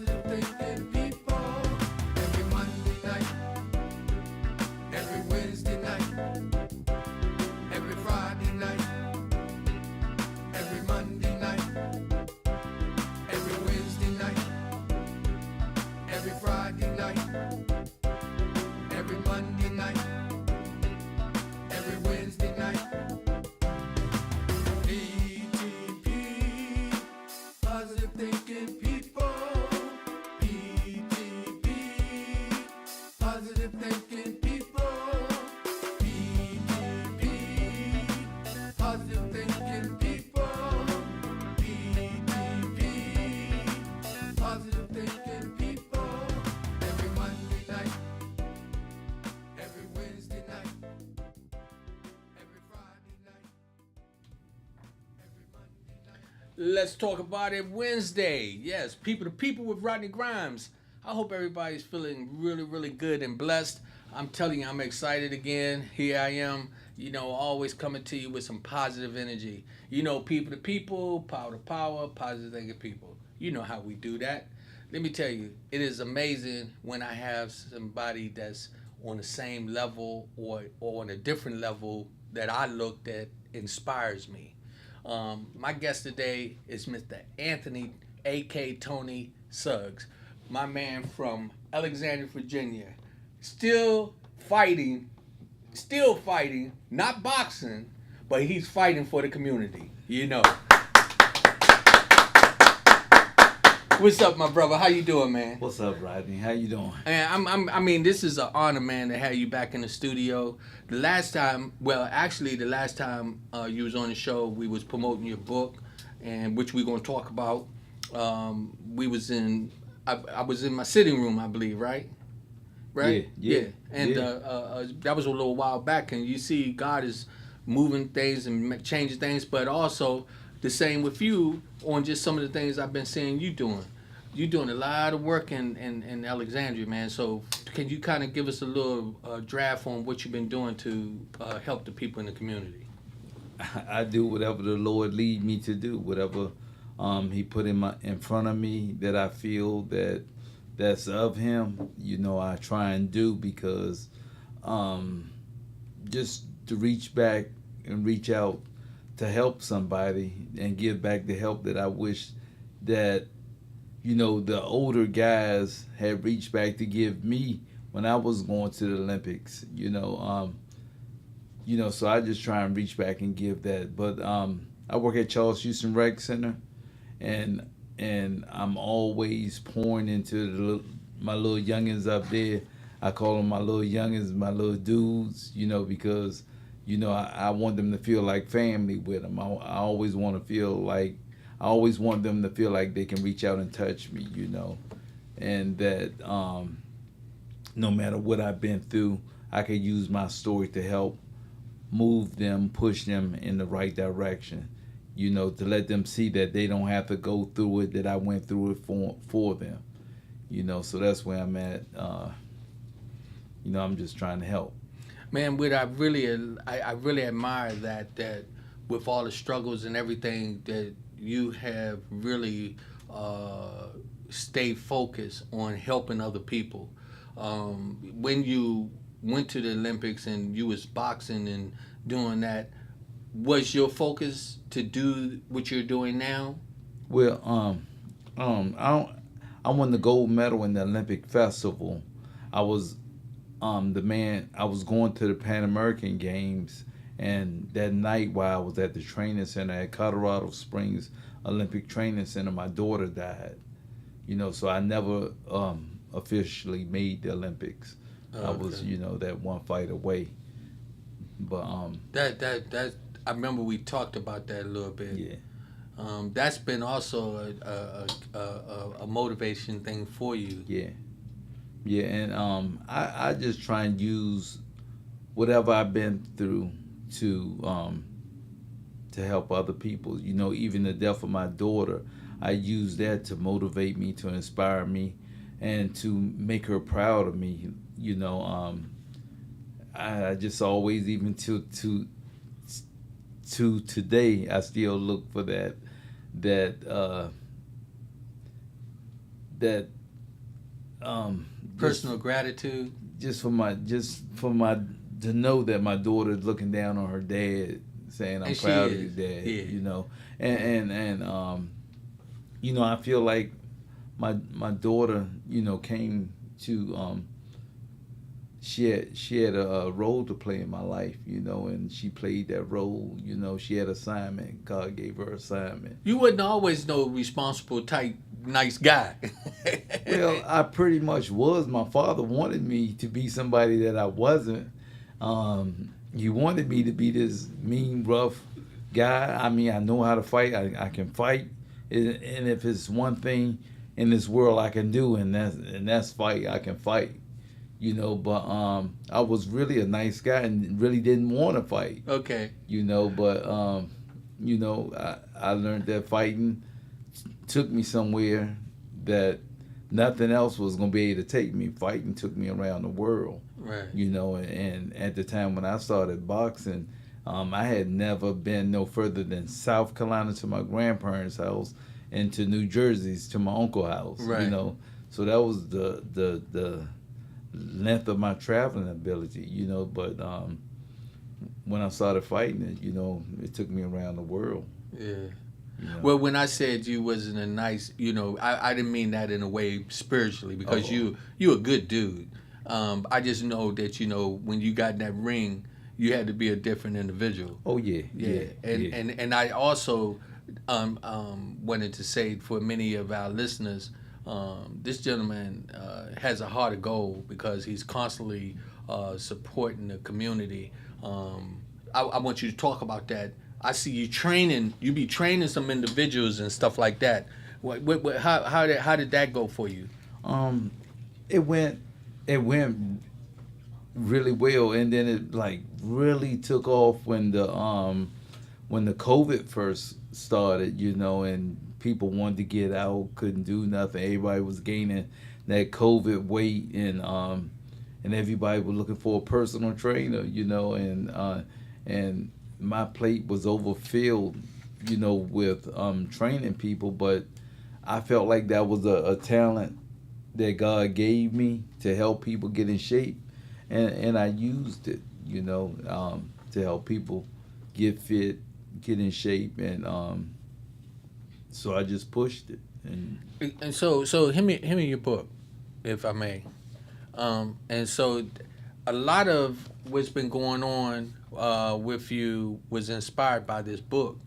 Positive thinking people. Every Monday night, every Wednesday night, every Friday night, every Monday night, every Wednesday night, every Friday night, every Monday night, every Wednesday night. PTP, positive thinking people. PTP, positive thinking people. PTP, positive thinking people. PTP, positive thinking people. Every Monday night, every Wednesday night, every Friday night, every Monday night. Let's talk about it Wednesday. Yes, people to people with Rodney Grimes. I hope everybody's feeling really, really good and blessed. I'm telling you, I'm excited again. Here I am, always coming to you with some positive energy. People to people, power to power, positive thinking people. You know how we do that. Let me tell you, it is amazing when I have somebody that's on the same level or on a different level that I look that inspires me. My guest today is Mr. Anthony, A.K. Tony SUGGS, my man from Alexandria, Virginia. Still fighting, not boxing, but he's fighting for the community. What's up, my brother? How you doing, man? What's up, Rodney? How you doing? And this is an honor, man, to have you back in the studio. The last time you was on the show, we was promoting your book, and which we're gonna talk about. I was in my sitting room, I believe, right? Right? Yeah. And that was a little while back, and you see God is moving things and changing things, but also the same with you on just some of the things I've been seeing you doing. You're doing a lot of work in Alexandria, man. So can you kind of give us a little draft on what you've been doing to help the people in the community? I do whatever the Lord lead me to do, whatever He put in front of me that I feel that's of Him. I try and do because just to reach back and reach out to help somebody and give back the help that I wish that the older guys had reached back to give me when I was going to the Olympics. So I just try and reach back and give that. But I work at Charles Houston Rec Center, and I'm always pouring into my little youngins up there. I call them my little youngins, my little dudes, because I want them to feel like family with them. I always want them to feel like they can reach out and touch me, and that no matter what I've been through, I can use my story to help move them, push them in the right direction, to let them see that they don't have to go through it, that I went through it for them, so that's where I'm at. I'm just trying to help. Man, I really admire that with all the struggles and everything that you have really stayed focused on helping other people. When you went to the Olympics and you was boxing and doing that, was your focus to do what you're doing now? Well, I won the gold medal in the Olympic Festival. I was I was going to the Pan American Games, and that night while I was at the training center at Colorado Springs Olympic Training Center, my daughter died. So I never officially made the Olympics. Okay. I was, that one fight away. But that I remember we talked about that a little bit. Yeah. That's been also a motivation thing for you. Yeah, and I just try and use whatever I've been through to help other people. Even the death of my daughter, I use that to motivate me, to inspire me, and to make her proud of me. I just always, even to today, I still look for that Personal gratitude. just for my to know that my daughter's looking down on her dad, saying I'm And she proud of is. you, Dad. Yeah. You know, and you know, I feel like my daughter, you know, came to she had a role to play in my life, you know, and she played that role. You know, she had assignment. God gave her assignment. You wasn't always no responsible type nice guy. Well, I pretty much was. My father wanted me to be somebody that I wasn't. He wanted me to be this mean, rough guy. I mean, I know how to fight. I can fight, and if it's one thing in this world I can do, and that's fight. I can fight, you know. But I was really a nice guy and really didn't want to fight, Okay. you know. But you know, I learned that fighting took me somewhere that nothing else was gonna be able to take me. Fighting took me around the world. Right. You know, and at the time when I started boxing, I had never been no further than South Carolina to my grandparents' house and to New Jersey to my uncle's house. Right. You know, so that was the length of my traveling ability. You know, but when I started fighting it, you know, it took me around the world. Yeah. You know? Well, when I said you wasn't a nice, you know, I didn't mean that in a way spiritually, because you a good dude. I just know that, you know, when you got in that ring, you had to be a different individual. Oh yeah, Yeah. And I also wanted to say for many of our listeners, this gentleman has a heart of gold because he's constantly supporting the community. I want you to talk about that. I see you training. You be training some individuals and stuff like that. How did that go for you? It went really well, and then it like really took off when the COVID first started, you know, and people wanted to get out, couldn't do nothing. Everybody was gaining that COVID weight, and everybody was looking for a personal trainer, you know, and my plate was overfilled, you know, with training people, but I felt like that was a talent that God gave me to help people get in shape, and I used it, you know, to help people get fit, get in shape, and so I just pushed it. And so hit me your book, if I may. And so a lot of what's been going on with you was inspired by this book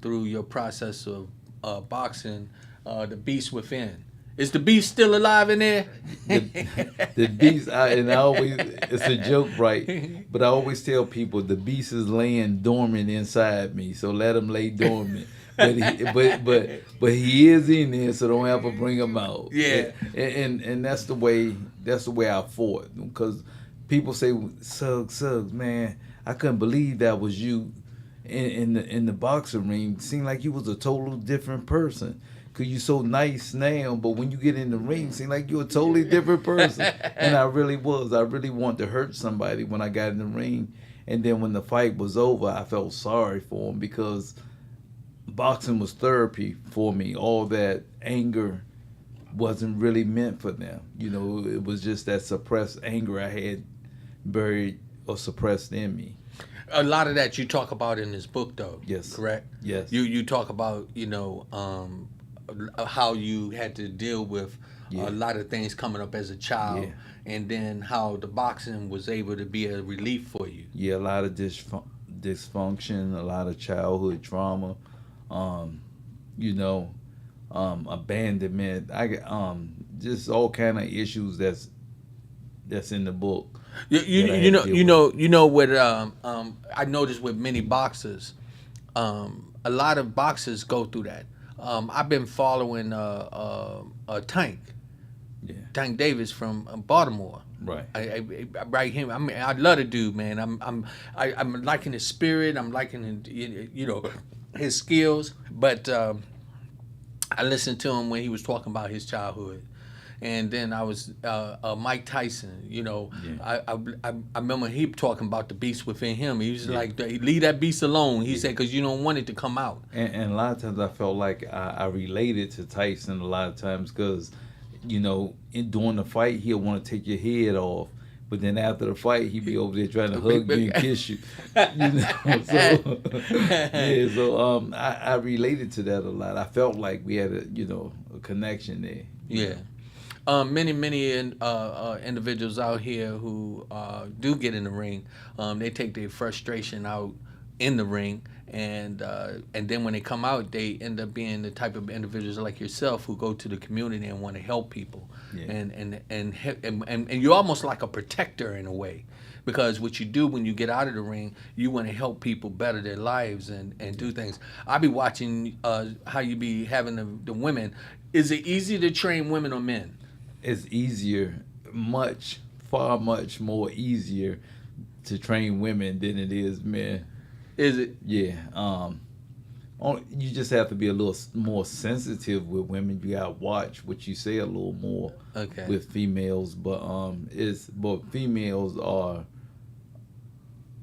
through your process of boxing, The Beast Within. Is the beast still alive in there? The beast, and I always, it's a joke, right? But I always tell people the beast is laying dormant inside me, so let him lay dormant. But he is in there, so don't ever bring him out. Yeah. And that's the way I fought, because people say, Suggs, man, I couldn't believe that was you in the boxing ring. It seemed like you was a total different person. Cause you're so nice now, but when you get in the ring, it seems like you're a totally different person. And I really was. I really wanted to hurt somebody when I got in the ring. And then when the fight was over, I felt sorry for him, because boxing was therapy for me. All that anger wasn't really meant for them. You know, it was just that suppressed anger I had buried or suppressed in me. A lot of that you talk about in this book, though. Yes. Correct? Yes. You talk about, you know, how you had to deal with a lot of things coming up as a child, and then how the boxing was able to be a relief for you. Yeah, a lot of dysfunction, a lot of childhood trauma, you know, abandonment. Just all kind of issues that's in the book. You know what I noticed with many boxers, a lot of boxers go through that. I've been following Tank Davis from Baltimore. Right. I write him. I mean, I love the dude, man. I'm liking his spirit. I'm liking, you know, his skills. But I listened to him when he was talking about his childhood. And then I was Mike Tyson, you know. Yeah. I remember he talking about the beast within him. He was like, leave that beast alone. He said, because you don't want it to come out. And a lot of times I felt like I related to Tyson a lot of times, because you know, during the fight, he'll want to take your head off. But then after the fight, he'd be over there trying to hug you and kiss you. You know, so yeah. So I related to that a lot. I felt like we had a connection there. Yeah. Many individuals out here who do get in the ring, they take their frustration out in the ring, and then when they come out, they end up being the type of individuals like yourself who go to the community and want to help people, Yeah. and you're almost like a protector in a way, because what you do when you get out of the ring, you want to help people better their lives and do things. I be watching how you be having the women. Is it easy to train women or men? It's easier, far much more easier to train women than it is men. Is it? Yeah. You just have to be a little more sensitive with women. You gotta watch what you say a little more. Okay. With females, but females are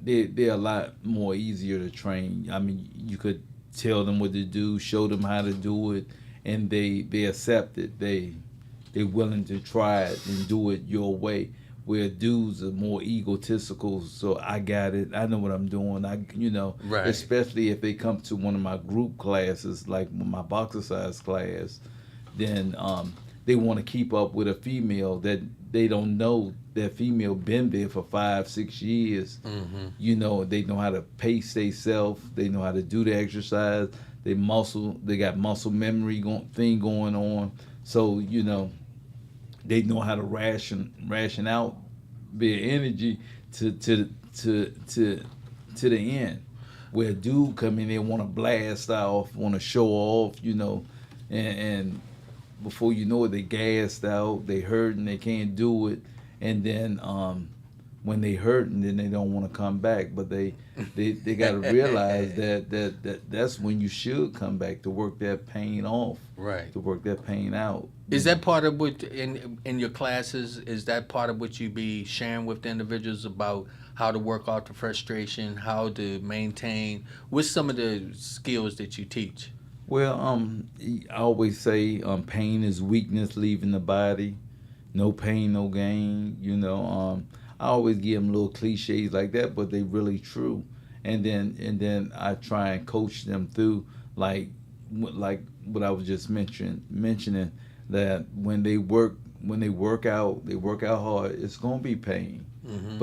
they're a lot more easier to train. I mean, you could tell them what to do, show them how to do it, and they accept it. They're willing to try it and do it your way. Where dudes are more egotistical, so I got it. I know what I'm doing. Right. Especially if they come to one of my group classes, like my boxer size class, then they want to keep up with a female that they don't know that female been there for 5-6 years. Mm-hmm. You know, they know how to pace themselves. They know how to do the exercise. They got muscle memory going on. So they know how to ration out their energy to the end. Where a dude come in there want to blast off, want to show off, and before you know it, they gassed out, they hurting, they can't do it, and then when they hurting, then they don't want to come back. But they got to realize that's when you should come back to work that pain off, right? To work that pain out. Is that part of what in your classes? Is that part of what you be sharing with the individuals about how to work off the frustration, how to maintain? What's some of the skills that you teach? Well, I always say pain is weakness leaving the body. No pain, no gain. I always give them little cliches like that, but they really true. And then I try and coach them through like what I was just mentioning that when they work out hard, it's gonna be pain. Mm-hmm.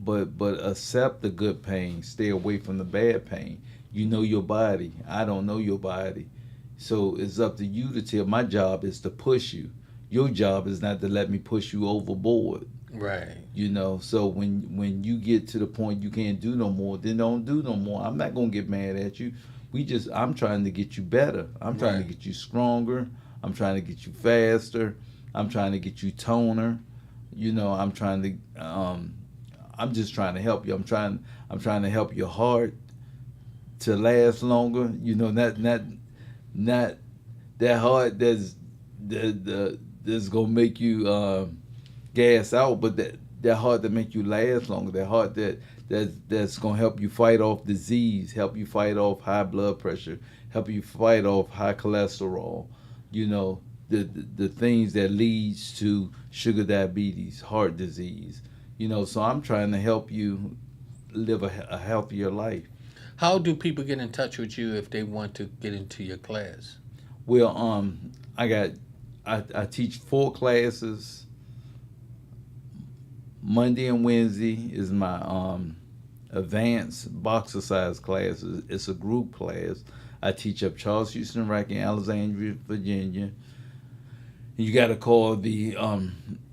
But accept the good pain. Stay away from the bad pain. You know your body. I don't know your body. So it's up to you to tell. My job is to push you. Your job is not to let me push you overboard. Right. So when you get to the point you can't do no more, then don't do no more. I'm not gonna get mad at you. I'm trying to get you better. I'm trying to get you stronger. I'm trying to get you faster. I'm trying to get you toner. I'm just trying to help you. I'm trying to help your heart to last longer. Not that heart that's gonna make you gas out, but that heart that make you last longer. That heart that's gonna help you fight off disease, help you fight off high blood pressure, help you fight off high cholesterol. The things that leads to sugar diabetes, heart disease. So I'm trying to help you live a healthier life. How do people get in touch with you if they want to get into your class? Well, I teach 4 classes. Monday and Wednesday is my advanced boxer size class. It's a group class. I teach up Charles Houston Rack in Alexandria, Virginia. You got to call the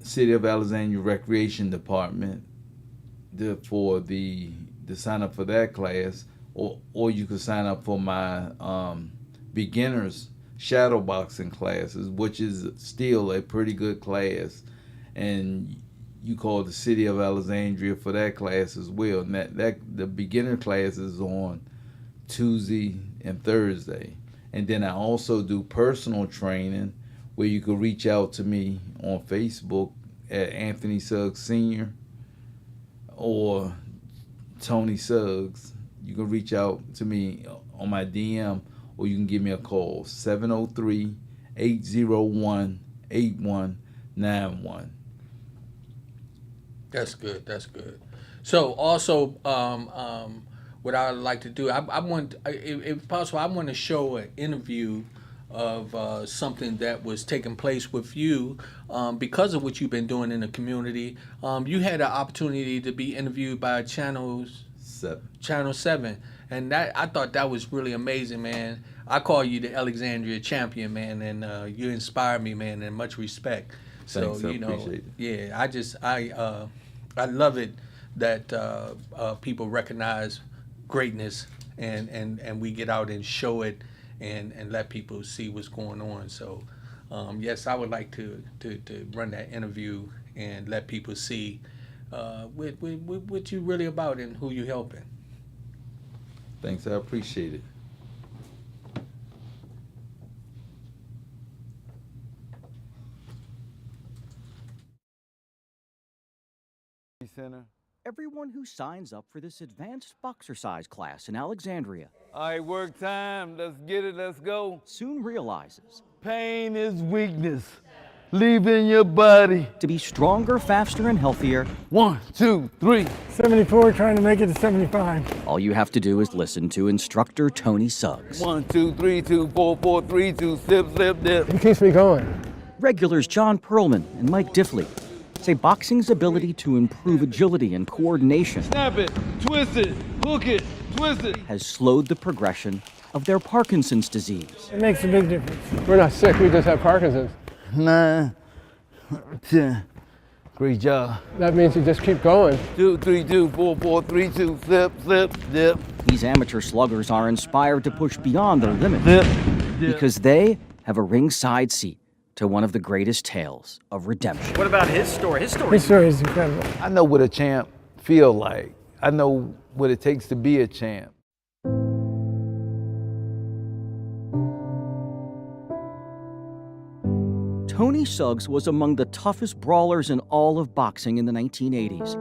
City of Alexandria Recreation Department to sign up for that class, or you could sign up for my beginners shadow boxing classes, which is still a pretty good class, and you call the City of Alexandria for that class as well. And that the beginner class is on Tuesday and Thursday. And then I also do personal training where you can reach out to me on Facebook at Anthony Suggs Sr. or Tony Suggs. You can reach out to me on my DM, or you can give me a call, 703-801-81 9-1. That's good. That's good. So also, what I would like to do, I want, if possible, I want to show an interview of something that was taking place with you because of what you've been doing in the community. You had an opportunity to be interviewed by Channel 7, and that I thought that was really amazing, man. I call you the Alexandria champion, man, and you inspire me, man, and much respect. So Thanks, I appreciate it. yeah, I love it that people recognize greatness and we get out and show it and let people see what's going on. So yes, I would like to run that interview and let people see what you really about and who you helping. Thanks, I appreciate it. Center. Everyone who signs up for this advanced boxercise class in Alexandria All right, work time. Let's get it. Let's go. soon realizes Pain is weakness. Leaving your body. to be stronger, faster, and healthier, 1, 2, 3. 74, trying to make it to 75. all you have to do is listen to instructor Tony Suggs. 1, 2, 3, 2, 4, 4, 3, 2, slip, slip, dip. It keeps me going. Regulars John Perlman and Mike Diffley say boxing's ability to improve agility and coordination Snap it, twist it, hook it, twist it. has slowed the progression of their Parkinson's disease. It makes a big difference. We're not sick, we just have Parkinson's. 9, 10. Great job. That means you just keep going. 2, 3, 2, 4, 4, 3, 2, slip, slip, dip. These amateur sluggers are inspired to push beyond their limits Dip, dip. because they have a ringside seat to one of the greatest tales of redemption. What about his story? His story. His story is incredible. I know what a champ feel like. I know what it takes to be a champ. Tony Suggs was among the toughest brawlers in all of boxing in the 1980s.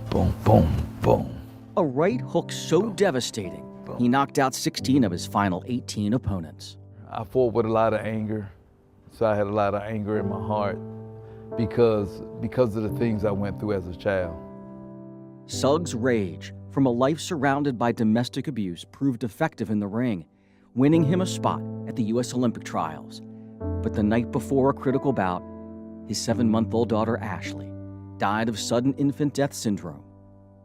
Boom, boom, boom. A right hook so devastating, he knocked out 16 of his final 18 opponents. I fought with a lot of anger, so I had a lot of anger in my heart because of the things I went through as a child. Suggs' rage from a life surrounded by domestic abuse proved effective in the ring, winning him a spot at the U.S. Olympic trials. But the night before a critical bout, his 7-month-old daughter Ashley died of sudden infant death syndrome,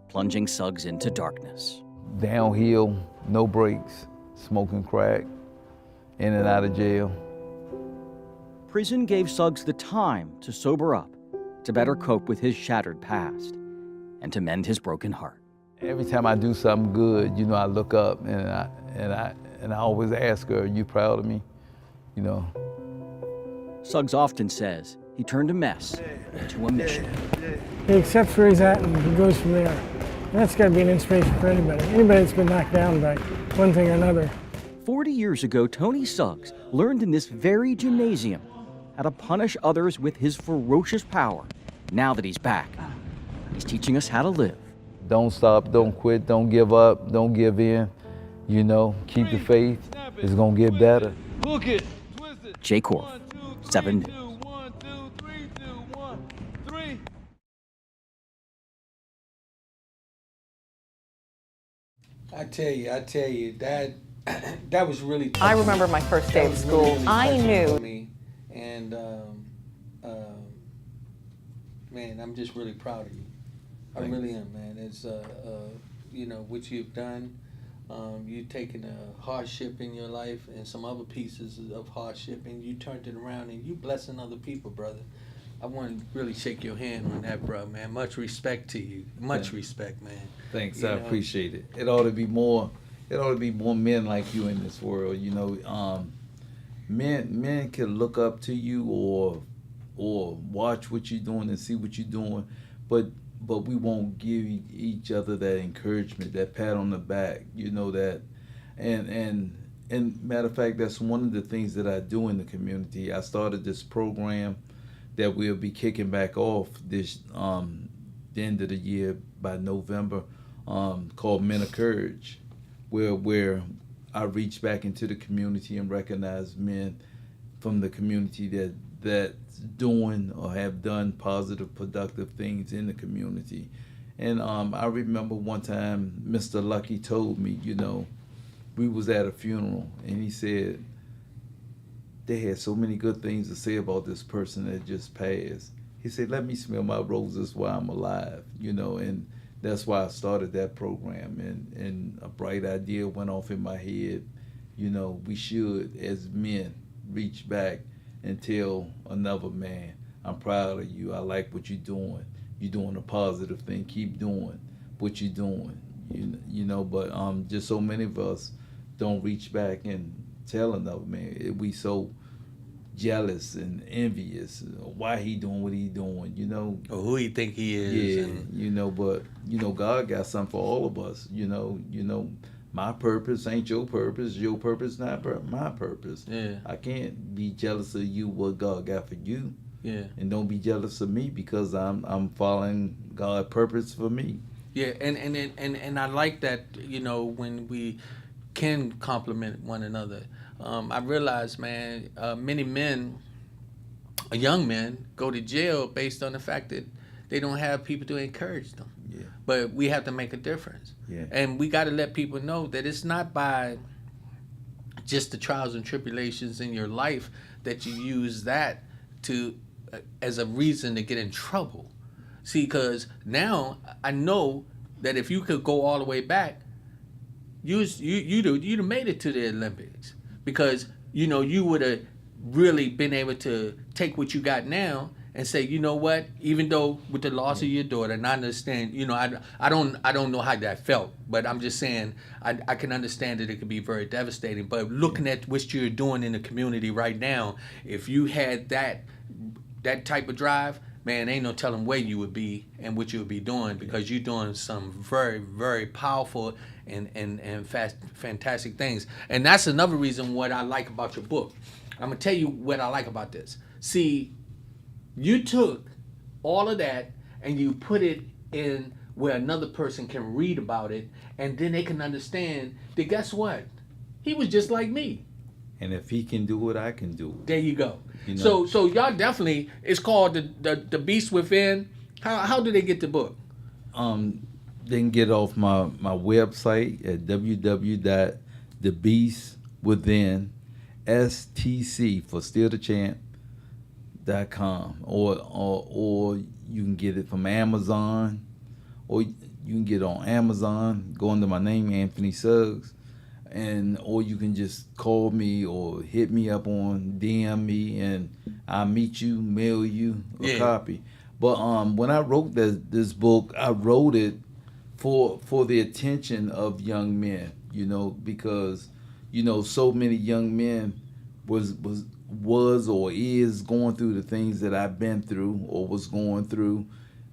plunging Suggs into darkness. Downhill, no brakes, smoking crack, in and out of jail. Prison gave Suggs the time to sober up, to better cope with his shattered past, and to mend his broken heart. Every time I do something good, you know, I look up and I always ask her, "Are you proud of me?" You know. Suggs often says he turned a mess into a mission. He accepts where he's at and he goes from there. And that's got to be an inspiration for anybody. Anybody that's been knocked down by one thing or another. 40 years ago, Tony Suggs learned in this very gymnasium how to punish others with his ferocious power. Now that he's back, he's teaching us how to live. Don't stop, don't quit, don't give up, don't give in. You know, keep the faith. It's gonna get better. Hook it, twist it. Jay Korf, 7 News. 1, 2, 3, 2, 1, 3. I tell you that that was really tough. I remember my first day of school. I touching knew. for me. And man, I'm just really proud of you. I really am, man. It's you know what you've done. You've taken a hardship in your life and some other pieces of hardship, and you turned it around, and you blessing other people, brother. I want to really shake your hand on that, bro, man. Much respect to you. Much respect, man. Thanks, You I know? appreciate it. It ought to be more men like you in this world. You know, men can look up to you or watch what you're doing and see what you're doing, but we won't give each other that encouragement, that pat on the back, you know, that, and matter of fact, that's one of the things that I do in the community. I started this program that we'll be kicking back off this the end of the year by November, called Men of Courage, where I reach back into the community and recognize men from the community that's doing or have done positive, productive things in the community. And I remember one time Mr. Lucky told me, we was at a funeral, and he said they had so many good things to say about this person that just passed. He said, let me smell my roses while I'm alive, and that's why I started that program. And a bright idea went off in my head. We should, as men, reach back and tell another man, I'm proud of you. I like what you're doing. You're doing a positive thing. Keep doing what you're doing. But just so many of us don't reach back and tell another man. We so jealous and envious. Why he doing what he doing? Or who he think he is. Yeah, but God got something for all of us. My purpose ain't your purpose. Your purpose not my purpose. Yeah. I can't be jealous of you, what God got for you. Yeah. And don't be jealous of me because I'm following God's purpose for me. Yeah, and I like that, when we can compliment one another. I realize, man, many men, young men, go to jail based on the fact that they don't have people to encourage them. Yeah. But we have to make a difference. Yeah. And we got to let people know that it's not by just the trials and tribulations in your life that you use that to as a reason to get in trouble. See, because now I know that if you could go all the way back, you'd have made it to the Olympics, because you would have really been able to take what you got now and say, you know what, even though with the loss of your daughter, and I understand, I don't know how that felt, but I'm just saying I can understand that it could be very devastating. But looking at what you're doing in the community right now, if you had that type of drive, man, ain't no telling where you would be and what you would be doing, because you're doing some very, very powerful and fantastic things. And that's another reason what I like about your book. I'm going to tell you what I like about this. See, you took all of that and you put it in where another person can read about it, and then they can understand that, guess what? He was just like me. And if he can do it, I can do it. There you go. So y'all definitely, it's called the Beast Within. How do they get the book? They can get off my website at www.thebeastwithin, STC for Still the Champ.com, or you can get it from Amazon, or you can get it on Amazon. Go under my name, Anthony SUGGS. Or you can just call me or hit me up on DM me, and I'll meet you, mail you a copy. But when I wrote this book, I wrote it for the attention of young men, because so many young men was or is going through the things that I've been through or was going through,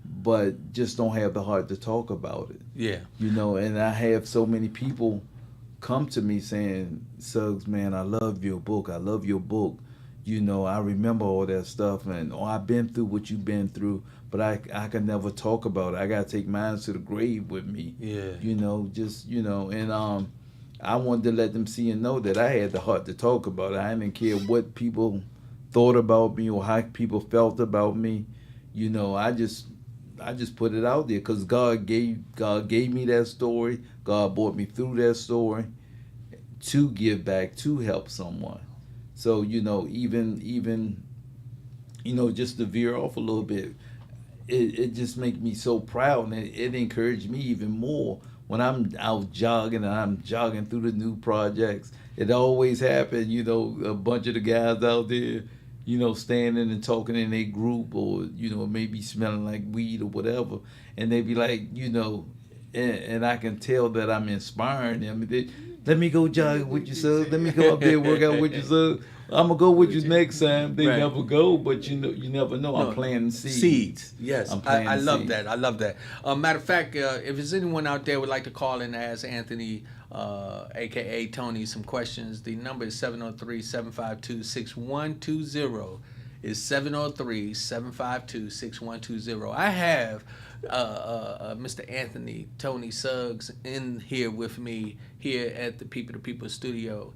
but just don't have the heart to talk about it. Yeah. And I have so many people come to me saying, Suggs, man, I love your book. I love your book. I remember all that stuff, and I've been through what you've been through, but I can never talk about it. I got to take mine to the grave with me. Yeah. And I wanted to let them see and know that I had the heart to talk about it. I didn't care what people thought about me or how people felt about me. I just put it out there because God gave me that story. God brought me through that story to give back, to help someone. So, even just to veer off a little bit, it just makes me so proud, and it encouraged me even more when I'm out jogging and I'm jogging through the new projects. It always happened, a bunch of the guys out there, standing and talking in a group, or, maybe smelling like weed or whatever. And they be like, and I can tell that I'm inspiring them. Let me go jog with you, son. Let me go up there and work out with you, son. I'm going to go with you next time. They never go, but you never know. I'm planting seeds. Yes, I love that. I love that. Matter of fact, if there's anyone out there would like to call in and ask Anthony, a.k.a. Tony, some questions, the number is 703-752-6120. It's 703-752-6120. I have Mr. Anthony Tony Suggs in here with me here at the People to People studio.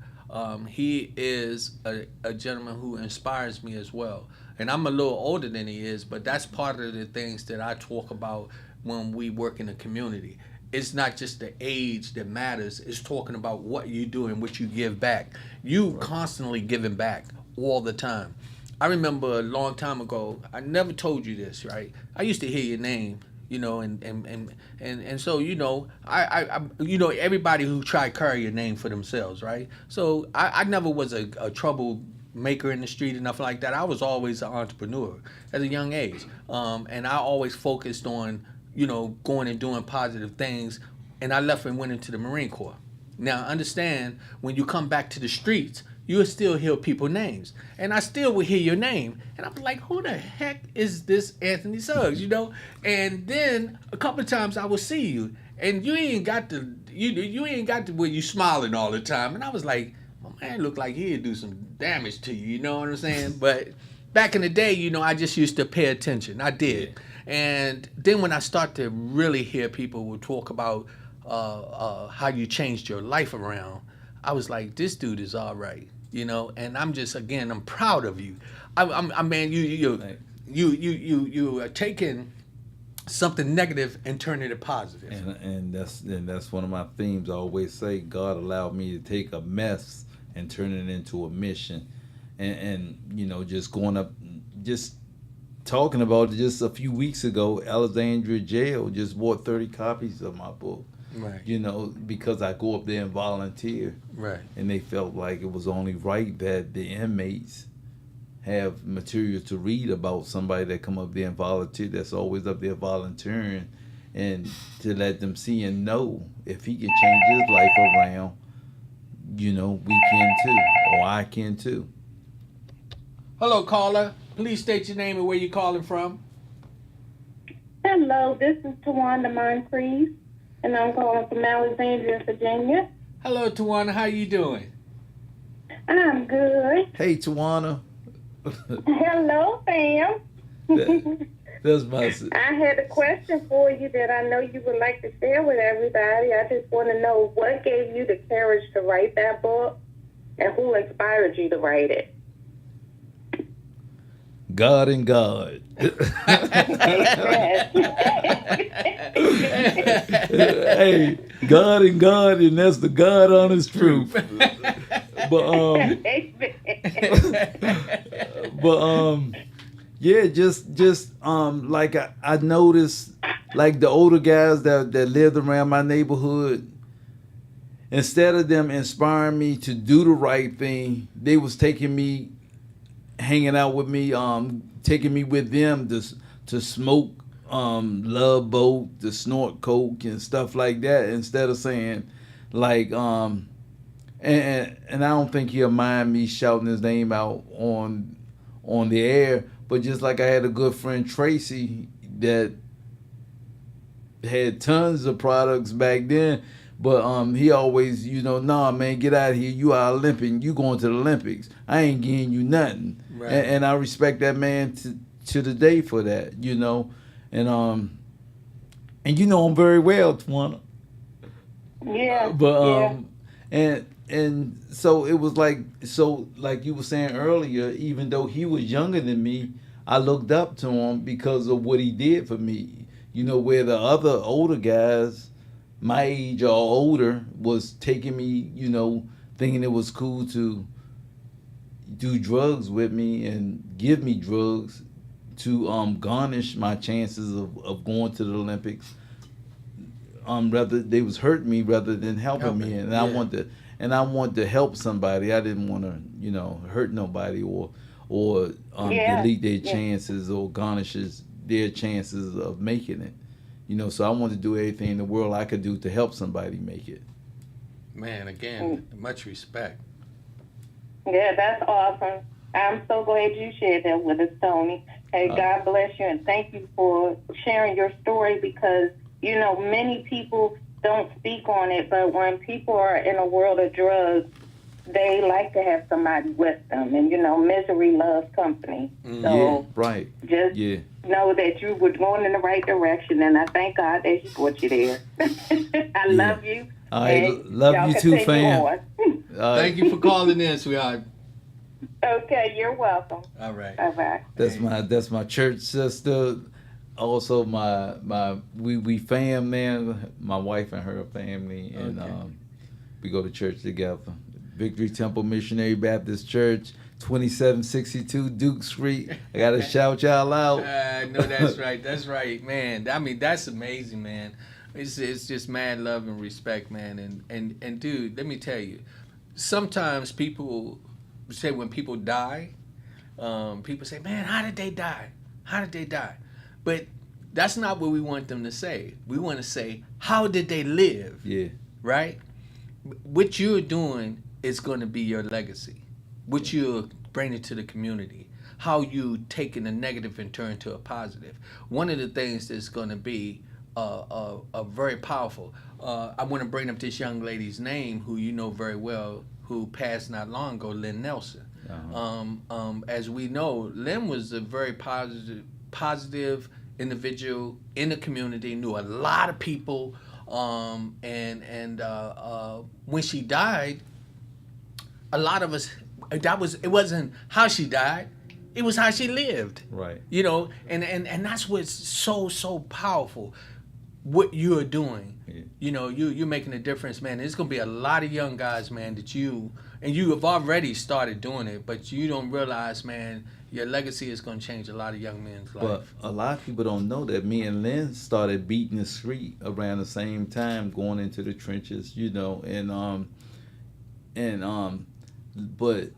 He is a gentleman who inspires me as well. And I'm a little older than he is, but that's part of the things that I talk about when we work in the community. It's not just the age that matters. It's talking about what you do and what you give back. You constantly giving back all the time. I remember a long time ago, I never told you this, right? I used to hear your name, you know, and so, you know, I you know, everybody who tried carry your name for themselves, right? So I never was a troublemaker in the street or nothing like that. I was always an entrepreneur at a young age. And I always focused on, you know, going and doing positive things. And I left and went into the Marine Corps. Now, understand, when you come back to the streets, you'll still hear people's names. And I still would hear your name. And I'm like, who the heck is this Anthony Suggs, you know? And then a couple of times I would see you. And you ain't got to, you ain't got to where you smiling all the time. And I was like, my man looked like he'd do some damage to you, you know what I'm saying? But back in the day, you know, I just used to pay attention. I did. And then when I start to really hear people will talk about how you changed your life around, I was like, this dude is all right, you know. And I'm just, again, I'm proud of you. I mean, you are taking something negative and turning it positive. And that's one of my themes. I always say, God allowed me to take a mess and turn it into a mission. And you know, just going up, just talking about it just a few weeks ago, Alexandria Jail just bought 30 copies of my book. Right. You know, because I go up there and volunteer. Right. And they felt like it was only right that the inmates have material to read about somebody that come up there and volunteer, that's always up there volunteering, and to let them see and know if he can change his life around, you know, we can too, or I can too. Hello, caller. Please state your name and where you're calling from. Hello, this is Tawanda Moncrief, and I'm calling from Alexandria, Virginia. Hello, Tawana. How you doing? I'm good. Hey, Tawana. Hello, fam. That's my. I had a question for you that I know you would like to share with everybody. I just want to know what gave you the courage to write that book, and who inspired you to write it. God and God. Hey, God and God, and that's the God honest truth. Yeah, just like I noticed, like the older guys that lived around my neighborhood, instead of them inspiring me to do the right thing, they was taking me, hanging out with me, taking me with them to smoke Love Boat, to snort coke and stuff like that, instead of saying like and I don't think he'll mind me shouting his name out on the air, but just like I had a good friend Tracy that had tons of products back then, but he always, you know, nah, man, get out of here. You are Olympian. You going to the Olympics. I ain't giving you nothing. Right. And I respect that man to the day for that, you know. And you know him very well, Tawana. Yeah. But and so it was like you were saying earlier, even though he was younger than me, I looked up to him because of what he did for me. You know, where the other older guys my age or older was taking me, you know, thinking it was cool to do drugs with me and give me drugs to garnish my chances of going to the Olympics. Rather they was hurting me rather than helping me, and I want to help somebody. I didn't want to, you know, hurt nobody or delete their chances or garnishes their chances of making it. You know, so I wanted to do everything in the world I could do to help somebody make it. Man, again, much respect. Yeah, that's awesome. I'm so glad you shared that with us, Tony. Hey, God bless you, and thank you for sharing your story, because, you know, many people don't speak on it, but when people are in a world of drugs, they like to have somebody with them, and, you know, misery loves company. So just know that you were going in the right direction, and I thank God that He brought you there. I love you. I love you too, fam. Thank you for calling in, sweetheart. Okay, you're welcome. All right. Bye-bye. That's my church sister. Also, we fam, man. My wife and her family, and Okay. we go to church together. Victory Temple Missionary Baptist Church, 2762 Duke Street. I gotta shout y'all out. No, that's right. That's right, man. I mean, that's amazing, man. It's just mad love and respect, man. And dude, let me tell you, sometimes people say when people die, people say, man, how did they die? How did they die? But that's not what we want them to say. We want to say, how did they live? Yeah, Right? What you're doing is going to be your legacy. What you're bringing to the community. How you taking a negative and turn to a positive. One of the things that's going to be very powerful. I want to bring up this young lady's name, who you know very well, who passed not long ago, Lynn Nelson. As we know, Lynn was a very positive individual in the community, knew a lot of people, and when she died, a lot of us, it wasn't how she died, it was how she lived. right. You know, and that's what's so powerful. What you're doing, Yeah. you know, you're making a difference, man. There's gonna be a lot of young guys, man, that you have already started doing it, but you don't realize, man, your legacy is gonna change a lot of young men's life. But a lot of people don't know that me and Lynn started beating the street around the same time, going into the trenches, you know, but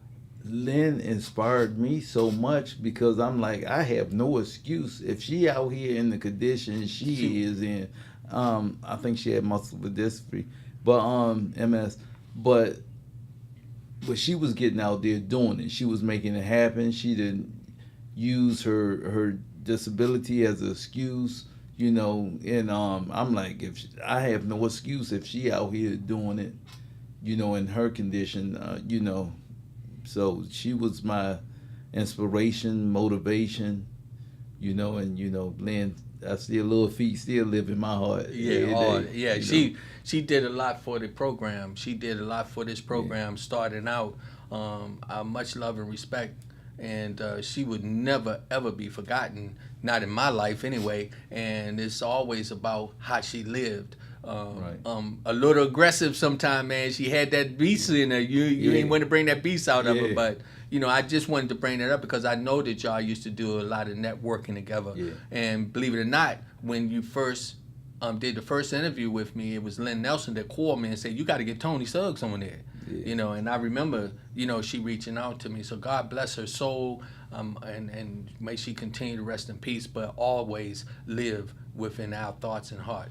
Lynn inspired me so much because I'm like, I have no excuse. If she out here in the condition she is in, I think she had muscular dystrophy, but MS, but she was getting out there doing it. She was making it happen. She didn't use her disability as an excuse, you know. And I'm like, I have no excuse if she out here doing it, you know, in her condition, you know. So she was my inspiration, motivation, you know, and you know, Lynn, I see a little feet still live in my heart. Yeah, You know? she did a lot for the program. She did a lot for this program starting out. Much love and respect, and she would never ever be forgotten, not in my life anyway. And it's always about how she lived. Right. A little aggressive sometimes, man. She had that beast in her. You ain't want to bring that beast out of her, but you know, I just wanted to bring that up because I know that y'all used to do a lot of networking together. Yeah. And believe it or not, when you first did the first interview with me, it was Lynn Nelson that called me and said, you got to get Tony SUGGS on there. Yeah. You know, and I remember, you know, she reaching out to me. So God bless her soul, and may she continue to rest in peace, but always live within our thoughts and heart.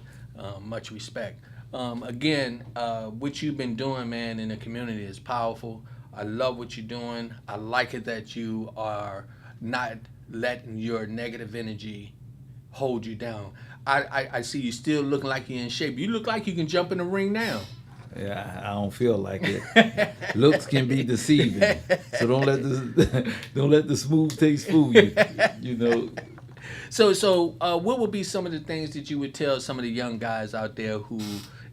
Much respect. Again, what you've been doing, man, in the community is powerful. I love what you're doing. I like it that you are not letting your negative energy hold you down. I see you still looking like you're in shape. You look like you can jump in the ring now. Yeah, I don't feel like it. Looks can be deceiving, so don't let the smooth taste fool you. You know. So, what would be some of the things that you would tell some of the young guys out there who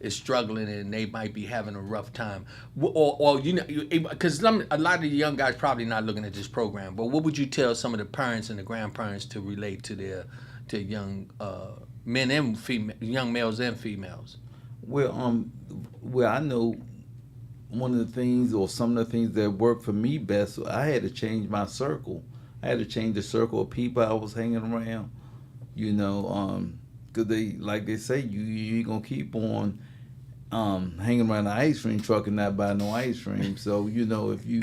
is struggling and they might be having a rough time, or you know, because a lot of the young guys probably not looking at this program. But what would you tell some of the parents and the grandparents to relate to young men and young males and females? Well, I know one of the things, or some of the things that worked for me best, I had to change my circle. I had to change the circle of people I was hanging around, you know, because like they say, you gonna keep on hanging around the ice cream truck and not buy no ice cream. So, you know, if you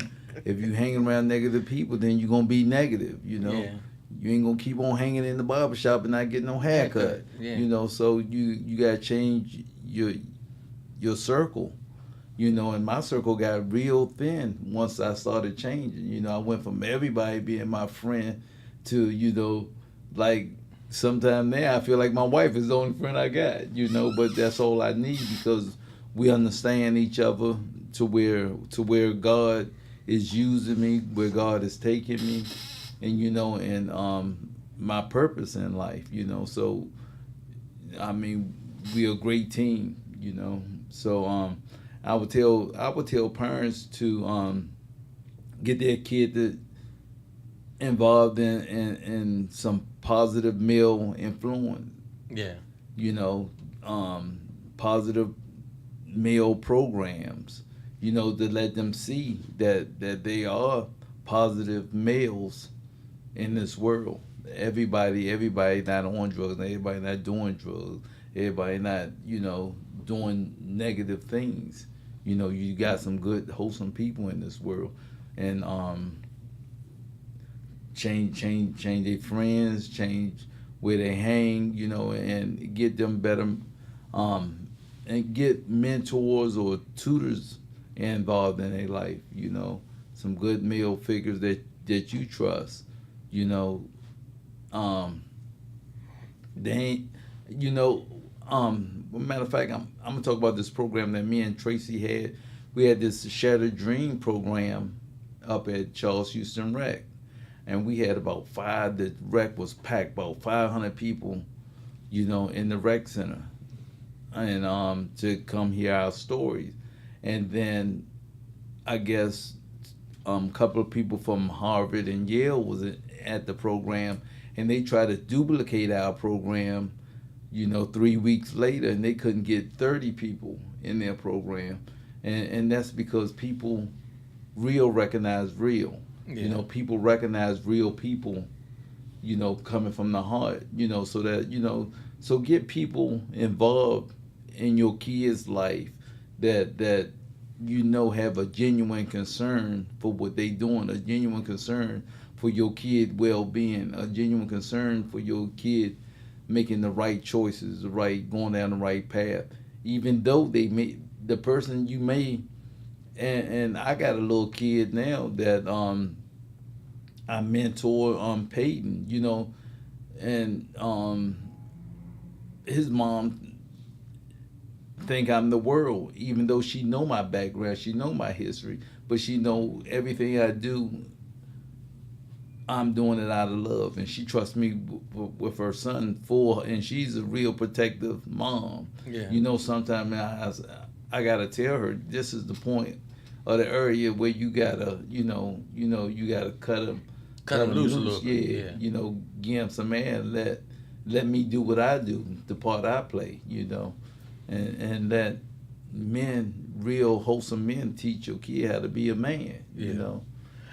hanging around negative people, then you're gonna be negative, you know. Yeah. You ain't gonna keep on hanging in the barbershop and not getting no haircut. Yeah. You know, so you gotta change your circle. You know, and my circle got real thin once I started changing. You know, I went from everybody being my friend to, you know, like sometime now I feel like my wife is the only friend I got, you know, but that's all I need because we understand each other to where God is using me, where God is taking me, and, you know, and my purpose in life, you know. So, I mean, we're a great team, you know. So, I would tell parents to get their kid to involved in some positive male influence. Yeah. You know, positive male programs. You know, to let them see that they are positive males in this world. Everybody not on drugs, everybody not doing drugs, everybody not, you know, doing negative things. You know, you got some good, wholesome people in this world, and change their friends, change where they hang, you know, and get them better, and get mentors or tutors involved in their life. You know, some good male figures that you trust. You know, they ain't, you know, matter of fact, I'm gonna talk about this program that me and Tracy had. We had this Shattered Dream program up at Charles Houston Rec, and we had about the rec was packed, about 500 people, you know, in the rec center, and to come hear our stories. And then I guess a couple of people from Harvard and Yale was at the program, and they tried to duplicate our program, you know, 3 weeks later, and they couldn't get 30 people in their program. And that's because people recognize real. Yeah. You know, people recognize real people, you know, coming from the heart, you know, so that, you know, so get people involved in your kids' life that you know have a genuine concern for what they doing, a genuine concern for your kid well-being, a genuine concern for your kid making the right choices, going down the right path, even though the person you may, and I got a little kid now that I mentor, Peyton, you know, and his mom think I'm the world, even though she know my background, she know my history, but she know everything I do, I'm doing it out of love, and she trusts me with her son and she's a real protective mom. Yeah. You know, sometimes I gotta tell her this is the point of the area where you gotta, you gotta cut them loose a little bit. Yeah. You know, give him some air and let me do what I do, the part I play. You know, and that real wholesome men teach your kid how to be a man. Yeah. You know.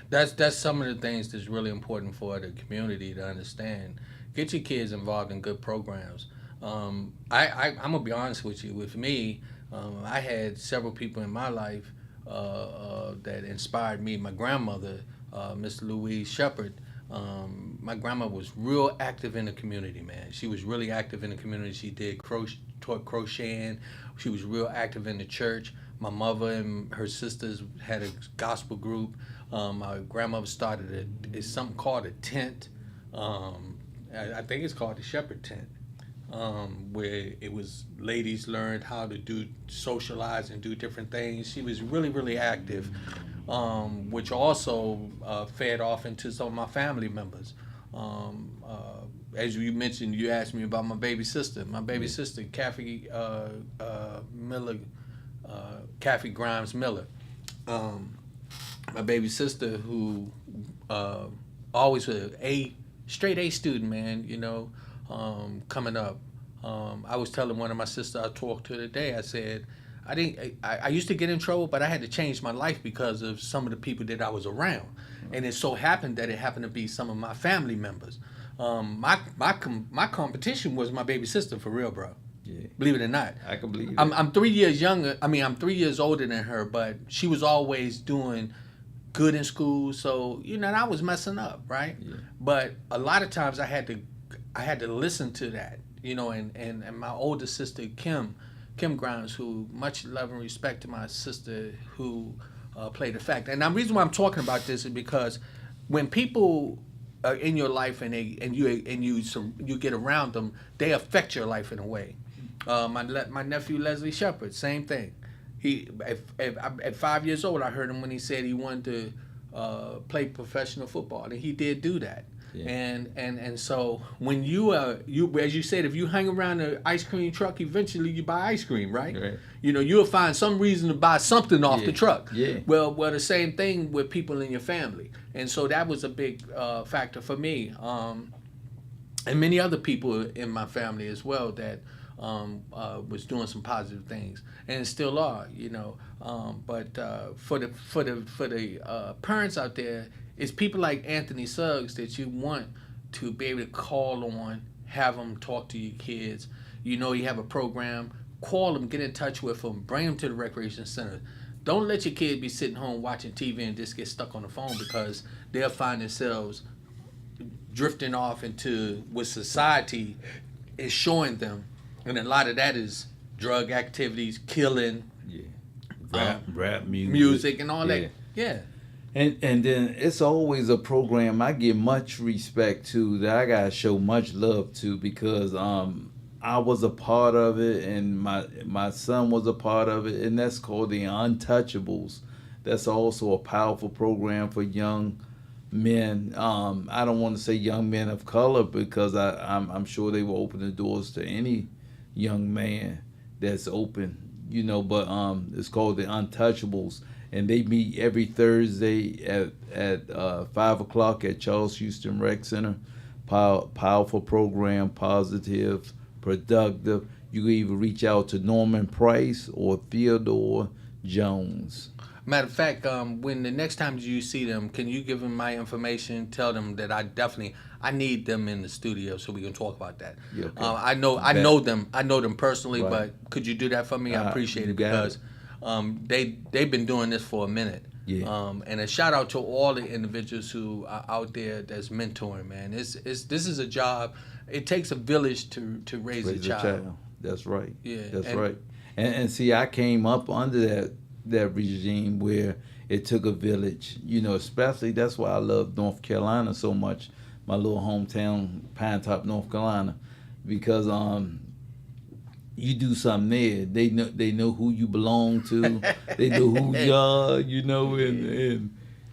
That's some of the things that's really important for the community to understand. Get your kids involved in good programs. I'm gonna be honest with you. With me, I had several people in my life that inspired me. My grandmother, Miss Louise Shepherd. My grandma was real active in the community, man. She was really active in the community. She taught crocheting. She was real active in the church. My mother and her sisters had a gospel group. My grandmother started it's something called a tent. I think it's called the Shepherd Tent, where it was ladies learned how to socialize and do different things. She was really, really active, which also fed off into some of my family members. As you mentioned, you asked me about my baby sister. My baby sister, Kathy Miller, Kathy Grimes Miller. My baby sister, who always was a straight A student, man, you know, coming up. I was telling one of my sisters I talked to today, I said, I used to get in trouble, but I had to change my life because of some of the people that I was around. And it so happened that it happened to be some of my family members. My competition was my baby sister, for real, bro. Yeah. Believe it or not. I can believe it. I'm 3 years younger. I'm 3 years older than her, but she was always doing good in school. So, you know, and I was messing up, right? Yeah. But a lot of times I had to listen to that, you know, and my older sister, Kim Grimes, who much love and respect to my sister who played a factor. And the reason why I'm talking about this is because when people are in your life and you get around them, they affect your life in a way. My nephew Leslie Shepherd, same thing. He at 5 years old, I heard him when he said he wanted to play professional football, and he did do that. Yeah. And so when you as you said, if you hang around the ice cream truck, eventually you buy ice cream, right? Right. You know, you'll find some reason to buy something off the truck. Yeah. Well, the same thing with people in your family, and so that was a big factor for me, and many other people in my family as well that was doing some positive things, and still are, you know. But for the parents out there, it's people like Anthony SUGGS that you want to be able to call on, have them talk to your kids. You know, you have a program, call them, get in touch with them, bring them to the recreation center. Don't let your kid be sitting home watching TV and just get stuck on the phone, because they'll find themselves drifting off into what society is showing them. And a lot of that is drug activities, killing, rap music and all that. Yeah. And then it's always a program I give much respect to, that I gotta show much love to, because I was a part of it, and my son was a part of it, and that's called the Untouchables. That's also a powerful program for young men. I don't want to say young men of color, because I'm sure they will open the doors to any young man that's open, you know. But it's called the Untouchables. And they meet every Thursday at 5 o'clock at Charles Houston Rec Center. Powerful program, positive, productive. You can either reach out to Norman Price or Theodore Jones. Matter of fact, when the next time you see them, can you give them my information? Tell them that I need them in the studio so we can talk about that. Yeah, okay. I know them personally, Right. But could you do that for me? I appreciate it, because they've been doing this for a minute. Yeah. And a shout out to all the individuals who are out there that's mentoring, man. This is a job. It takes a village to raise a child. That's right. Yeah. That's right. And see, I came up under that regime where it took a village, you know. Especially, that's why I love North Carolina so much, my little hometown, Pine Top, North Carolina, because you do something there, they know who you belong to, they know who you are, you know.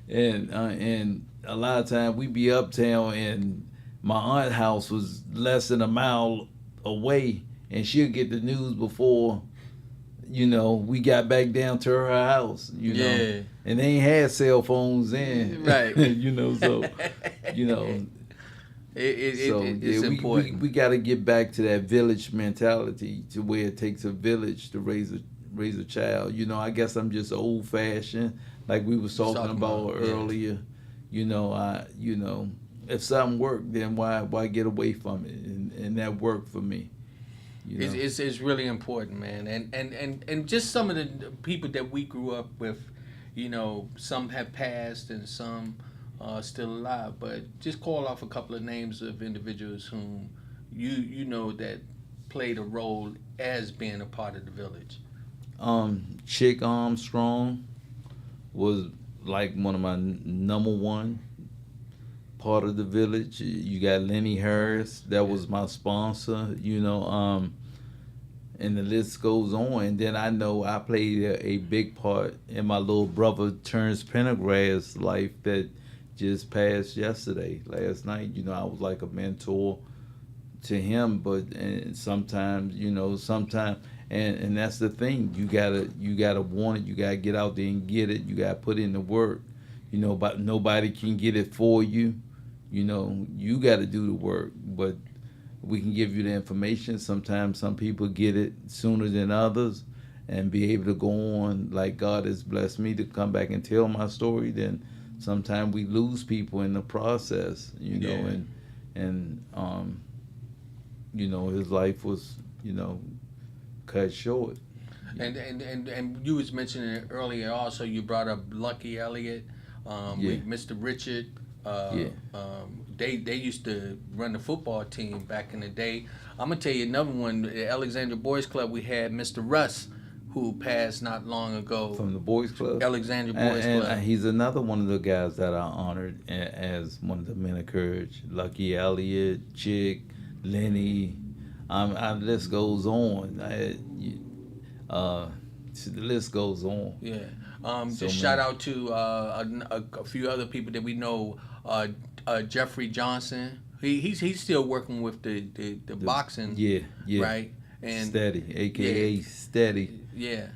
And a lot of times we be uptown, and my aunt's house was less than a mile away, and she'll get the news before, you know, we got back down to her house, you know. And they ain't had cell phones then. Right. You know, so, you know. It's important. We got to get back to that village mentality, to where it takes a village to raise a child. You know, I guess I'm just old fashioned, like we was talking about earlier. You know, if something worked, then why get away from it? And that worked for me. You know? It's really important, man. And just some of the people that we grew up with, you know, some have passed and some still alive, but just call off a couple of names of individuals whom you know that played a role as being a part of the village. Chick Armstrong was like one of my number one part of the village. You got Lenny Harris, that was my sponsor, you know, and the list goes on. And then I know I played a big part in my little brother Terrence Pendergrass's life that just passed last night. You know, I was like a mentor to him, and sometimes, you know, and that's the thing, you gotta want it, you gotta get out there and get it, you gotta put in the work, you know. But nobody can get it for you, you know, you gotta do the work. But we can give you the information. Sometimes some people get it sooner than others and be able to go on, like God has blessed me to come back and tell my story. Then sometimes we lose people in the process, you know. And you know, his life was, you know, cut short. And you was mentioning it earlier also, you brought up Lucky Elliott, with Mr. Richard. They used to run the football team back in the day. I'm gonna tell you another one, the Alexandria Boys Club, we had Mr. Russ, who passed not long ago. From the Boys Club? Alexandria Boys Club. And he's another one of the guys that I honored as one of the men of courage. Lucky Elliott, Chick, Lenny, the list goes on. The list goes on. Yeah. Just shout out to a few other people that we know. Jeffrey Johnson. He's still working with the boxing. Yeah. Right. And Steady, aka Steady. Yeah.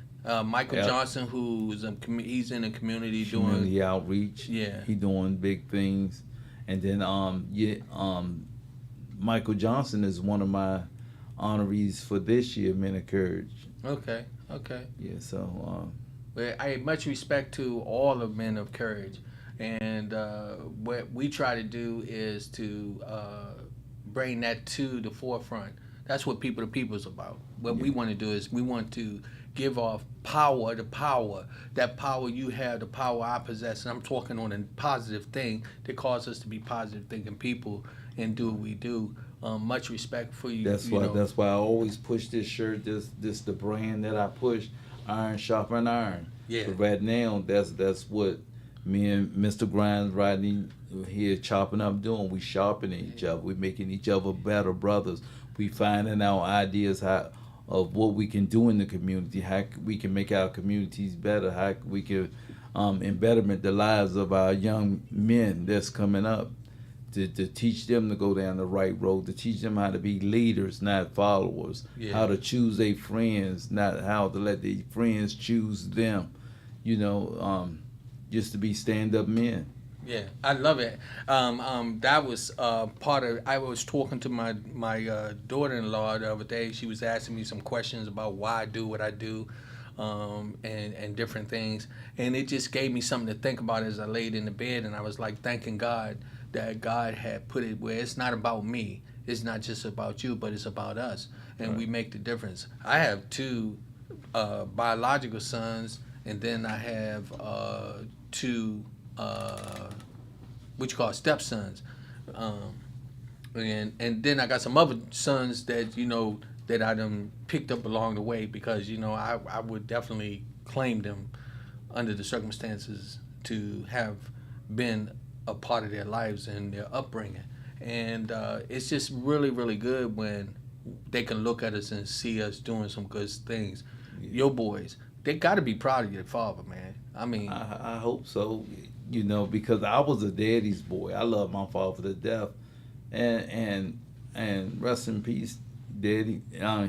Michael Johnson, who's he's in the community Community doing outreach. Yeah. He doing big things. And then Michael Johnson is one of my honorees for this year, Men of Courage. Okay. Yeah, so Well, I much respect to all of Men of Courage, and what we try to do is to bring that to the forefront. That's what People to People is about. What we want to do is we want to give off power, that power you have, the power I possess, and I'm talking on a positive thing that cause us to be positive thinking people and do what we do. Much respect for you. that's why I always push this shirt. This the brand that I push. Iron sharpen iron. Yeah. So right now, that's what me and Mr. Grimes, Rodney, here chopping up doing. We sharpening each other. We making each other better brothers. We finding out ideas of what we can do in the community, how we can make our communities better, how we can betterment the lives of our young men that's coming up, to teach them to go down the right road, to teach them how to be leaders, not followers, how to choose their friends, not how to let their friends choose them, just to be stand-up men. Yeah, I love it. That was part of. I was talking to my daughter-in-law the other day. She was asking me some questions about why I do what I do, and different things. And it just gave me something to think about as I laid in the bed. And I was like thanking God that God had put it where it's not about me. It's not just about you, but it's about us, and we make the difference. I have 2 biological sons, and then I have 2. What you call stepsons, and then I got some other sons that that I done picked up along the way because I would definitely claim them under the circumstances to have been a part of their lives and their upbringing, and it's just really, really good when they can look at us and see us doing some good things. Your boys, they got to be proud of your father, man. I mean, I hope so. Because I was a daddy's boy. I love my father to death, and rest in peace, Daddy.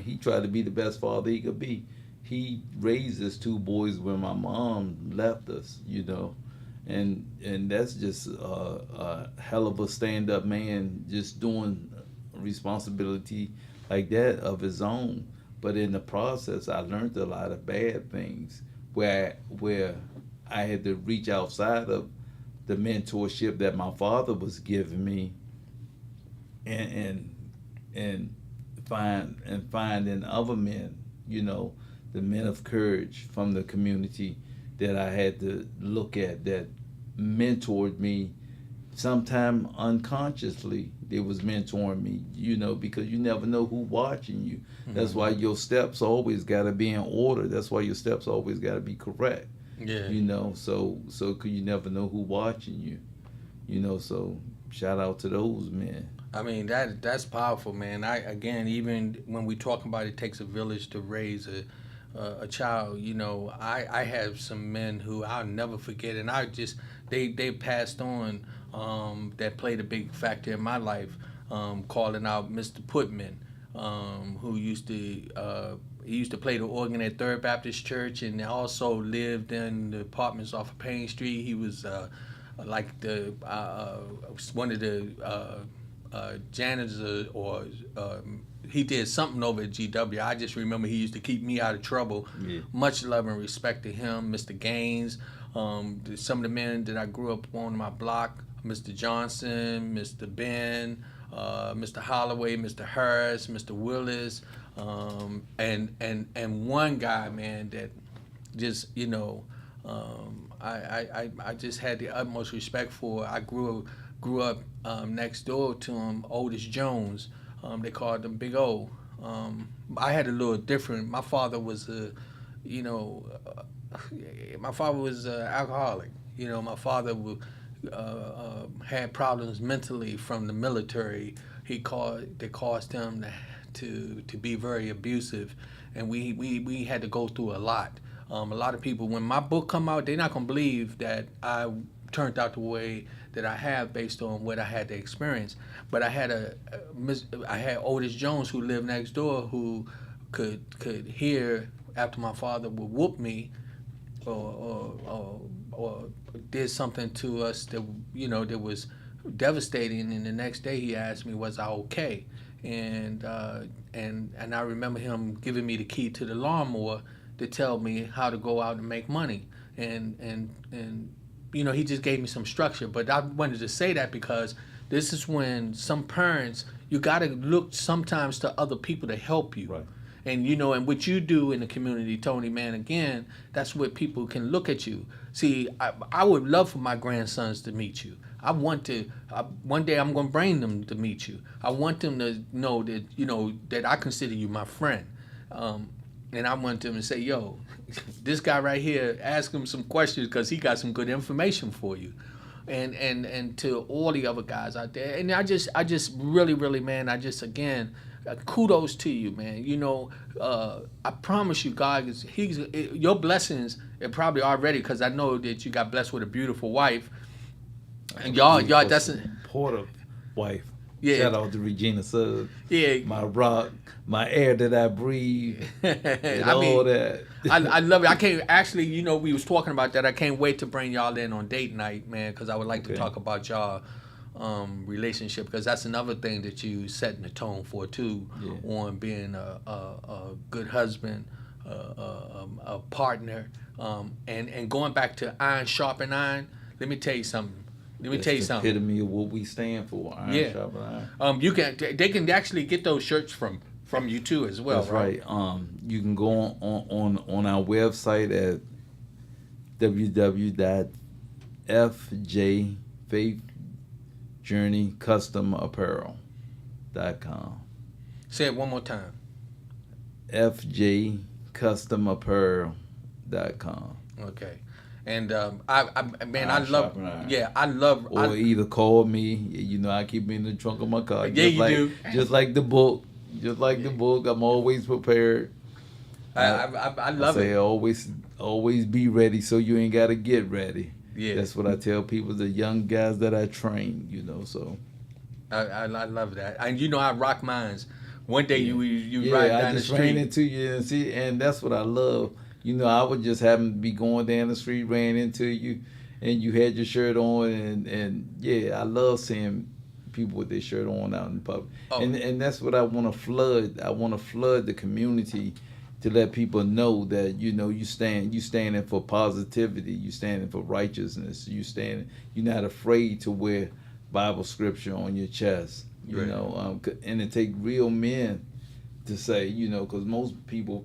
He tried to be the best father he could be. He raised us 2 boys when my mom left us, and that's just a hell of a stand-up man, just doing responsibility like that of his own. But in the process, I learned a lot of bad things where I had to reach outside of the mentorship that my father was giving me, and finding other men, the men of courage from the community that I had to look at that mentored me. Sometime unconsciously, they was mentoring me, because you never know who watching you. That's why your steps always got to be in order. That's why your steps always got to be correct. Yeah. So you never know who watching you. So shout out to those men. I mean, that's powerful, man. Even when we talk about it takes a village to raise a child, I have some men who I'll never forget, and they passed on, that played a big factor in my life, calling out Mr. Putman, who used to play the organ at Third Baptist Church, and also lived in the apartments off of Payne Street. He was like one of the janitors, or he did something over at GW. I just remember he used to keep me out of trouble. Yeah. Much love and respect to him. Mr. Gaines, some of the men that I grew up on my block, Mr. Johnson, Mr. Ben, Mr. Holloway, Mr. Harris, Mr. Willis, and one guy, man, that just I just had the utmost respect for. I grew up next door to him, Otis Jones. They called him Big O. I had a little different. My father was alcoholic. My father had problems mentally from the military. They caused him to be very abusive, and we had to go through a lot. A lot of people, when my book come out, they're not gonna believe that I turned out the way that I have based on what I had to experience. But I had I had Otis Jones who lived next door who could hear after my father would whoop me or did something to us that that was devastating, and the next day he asked me, was I okay? And I remember him giving me the key to the lawnmower to tell me how to go out and make money, and he just gave me some structure. But I wanted to say that because this is when some parents, you got to look sometimes to other people to help you. Right. And and what you do in the community, Tony, man, again, that's what people can look at you. See, I would love for my grandsons to meet you. I want to. One day I'm going to bring them to meet you. I want them to know that that I consider you my friend, and I want them to say, "Yo, this guy right here, ask him some questions because he got some good information for you." And to all the other guys out there, and I just really, man, again. Kudos to you, man. I promise you, God your blessings are probably already, because I know that you got blessed with a beautiful wife, and y'all that's supportive wife. Yeah. Shout out to Regina Suggs. Yeah. My rock, my air that I breathe, and all that. I love it. I can't actually, we was talking about that. I can't wait to bring y'all in on date night, man, because I would like to talk about y'all relationship, because that's another thing that you setting the tone for too, on being a good husband, a partner, and going back to iron sharpen iron. Let me tell you something. That's the epitome of what we stand for. Iron sharpen iron. They can actually get those shirts from you too as well. That's right. You can go on our website at www.fjfaithjourneycustomapparel.com. Say it one more time. fjcustomapparel.com. Okay. And I love. Or either call me. I keep me in the trunk of my car. Yeah, do. Just like the book. Just like the book. I'm always prepared. I love it. Always be ready, so you ain't gotta get ready. Yeah. That's what I tell people, the young guys that I train. So. I love that, and I rock mines. One day you ride down the street. I just ran into you and that's what I love. I would just happen to be going down the street, ran into you, and you had your shirt on, and I love seeing people with their shirt on out in public. Oh. And that's what I want to flood. I want to flood the community to let people know that you standing for positivity, you standing for righteousness, you're not afraid to wear Bible scripture on your chest. And it take real men to say, because most people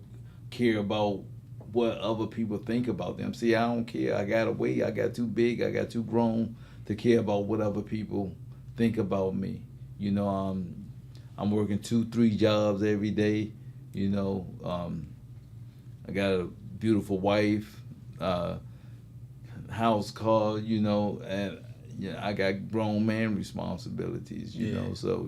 care about what other people think about them. See, I don't care. I got away. I got too big. I got too grown to care about what other people think about me. I'm working 2-3 jobs every day. I got a beautiful wife, house, car. And I got grown man responsibilities. So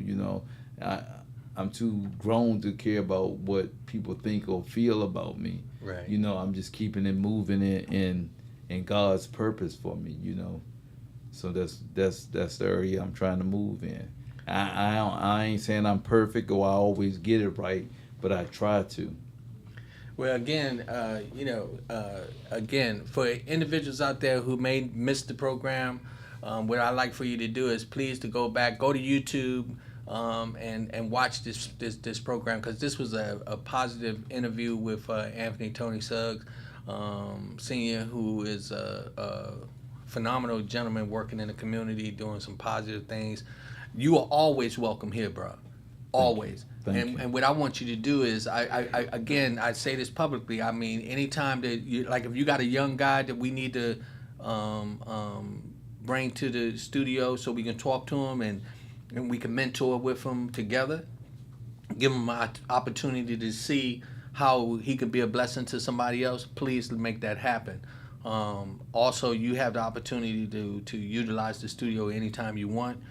I'm too grown to care about what people think or feel about me. Right. I'm just keeping it moving in God's purpose for me. So that's the area I'm trying to move in. I ain't saying I'm perfect or I always get it right, but I try to. Well, again, for individuals out there who may miss the program, what I'd like for you to do is please to go back, go to YouTube, and watch this program, because this was a positive interview with Anthony Tony Suggs, Senior, who is a phenomenal gentleman working in the community, doing some positive things. You are always welcome here, bro. Always. Thank you. And what I want you to do is, I say this publicly. I mean, anytime that if you got a young guy that we need to bring to the studio so we can talk to him and we can mentor with him together, give him an opportunity to see how he could be a blessing to somebody else, please make that happen. Also, you have the opportunity to utilize the studio anytime you want,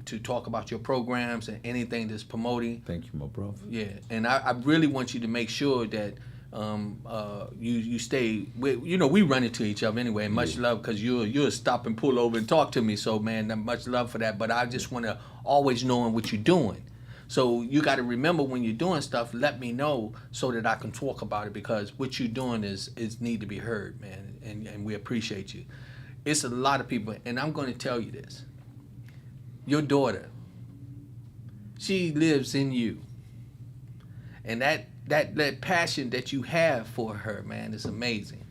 to talk about your programs and anything that's promoting. Thank you, my brother. Yeah, and I really want you to make sure that you stay. We run into each other anyway. And much love, because you'll stop and pull over and talk to me. So man, much love for that. But I just want to always knowing what you're doing. So you got to remember when you're doing stuff, let me know so that I can talk about it, because what you're doing is need to be heard, man. And we appreciate you. It's a lot of people, and I'm going to tell you this. Your daughter, she lives in you. And that passion that you have for her, man, is amazing.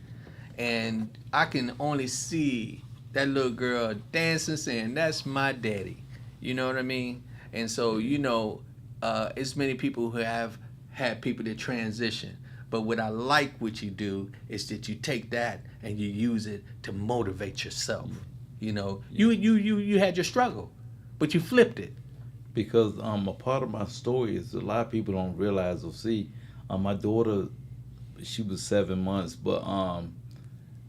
And I can only see that little girl dancing, saying, "That's my daddy." You know what I mean? And so, it's many people who have had people that transition. But what I like what you do is that you take that and you use it to motivate yourself. You had your struggle, but you flipped it. Because a part of my story is a lot of people don't realize or see. My daughter, she was 7 months, but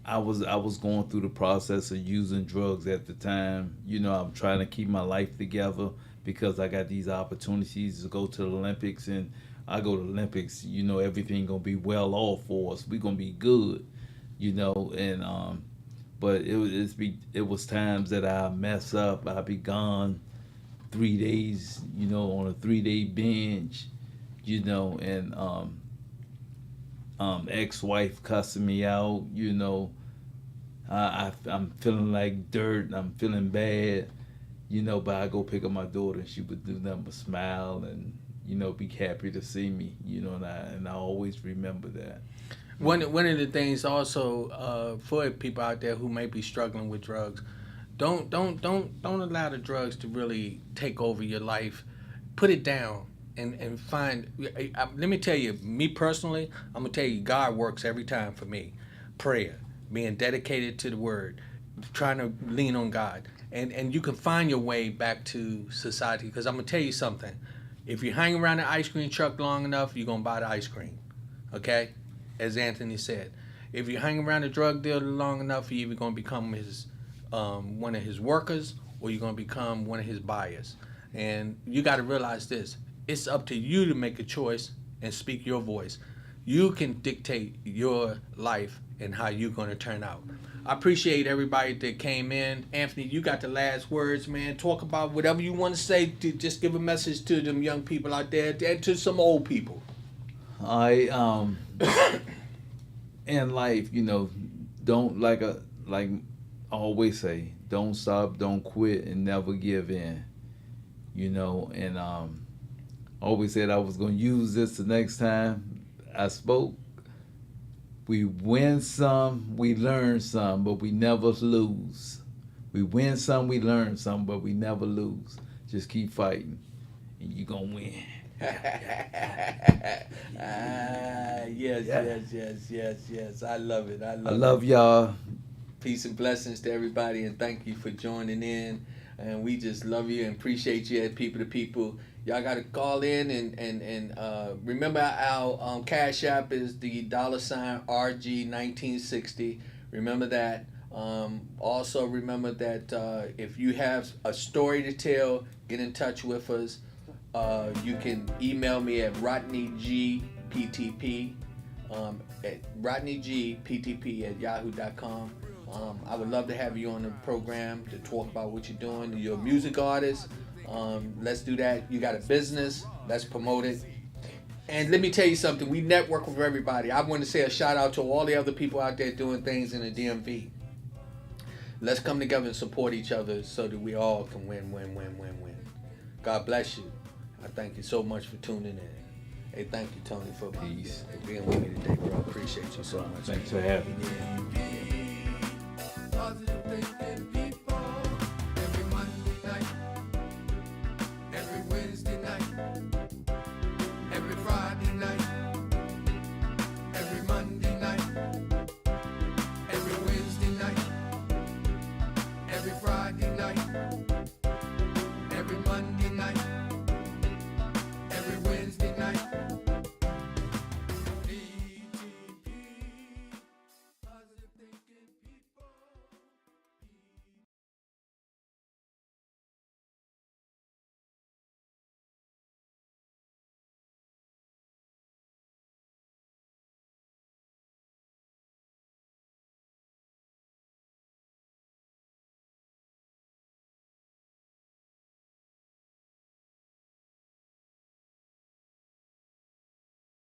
I was going through the process of using drugs at the time. I'm trying to keep my life together because I got these opportunities to go to the Olympics, and I go to the Olympics, everything gonna be well off for us. We gonna be good, and but it was times that I mess up. I be gone 3 days, on a 3-day binge, and ex-wife cussing me out, I'm feeling like dirt, I'm feeling bad, but I go pick up my daughter and she would do nothing but smile and, be happy to see me, and I always remember that. One of the things also for people out there who may be struggling with drugs, don't allow the drugs to really take over your life. Put it down and find. Let me tell you, me personally, I'm gonna tell you, God works every time for me. Prayer, being dedicated to the Word, trying to lean on God, and you can find your way back to society. Because I'm gonna tell you something. If you hang around the ice cream truck long enough, you're gonna buy the ice cream. Okay, as Anthony said, if you hang around the drug dealer long enough, you're either gonna become his one of his workers, or you're going to become one of his buyers. And you got to realize this. It's up to you to make a choice and speak your voice. You can dictate your life and how you're going to turn out. I appreciate everybody that came in. Anthony, you got the last words, man. Talk about whatever you want to say. To just give a message to them young people out there and to some old people. In life, don't like I always say, don't stop, don't quit, and never give in. And I always said I was going to use this the next time I spoke. We win some, we learn some, but we never lose. We win some, we learn some, but we never lose. Just keep fighting, and you're going to win. Yes. I love it. I love y'all. Peace and blessings to everybody, and thank you for joining in. And we just love you and appreciate you at People to People. Y'all got to call in and remember our Cash App is the $RG1960. Remember that. Also remember that if you have a story to tell, get in touch with us. You can email me at rodneygptp at rodneygptp@yahoo.com. I would love to have you on the program to talk about what you're doing. You're a music artist. Let's do that. You got a business. Let's promote it. And let me tell you something. We network with everybody. I want to say a shout out to all the other people out there doing things in the DMV. Let's come together and support each other so that we all can win. God bless you. I thank you so much for tuning in. Hey, thank you, Tony, for being with me today, bro. Appreciate you so much. Thanks for having me. Positive thinking people.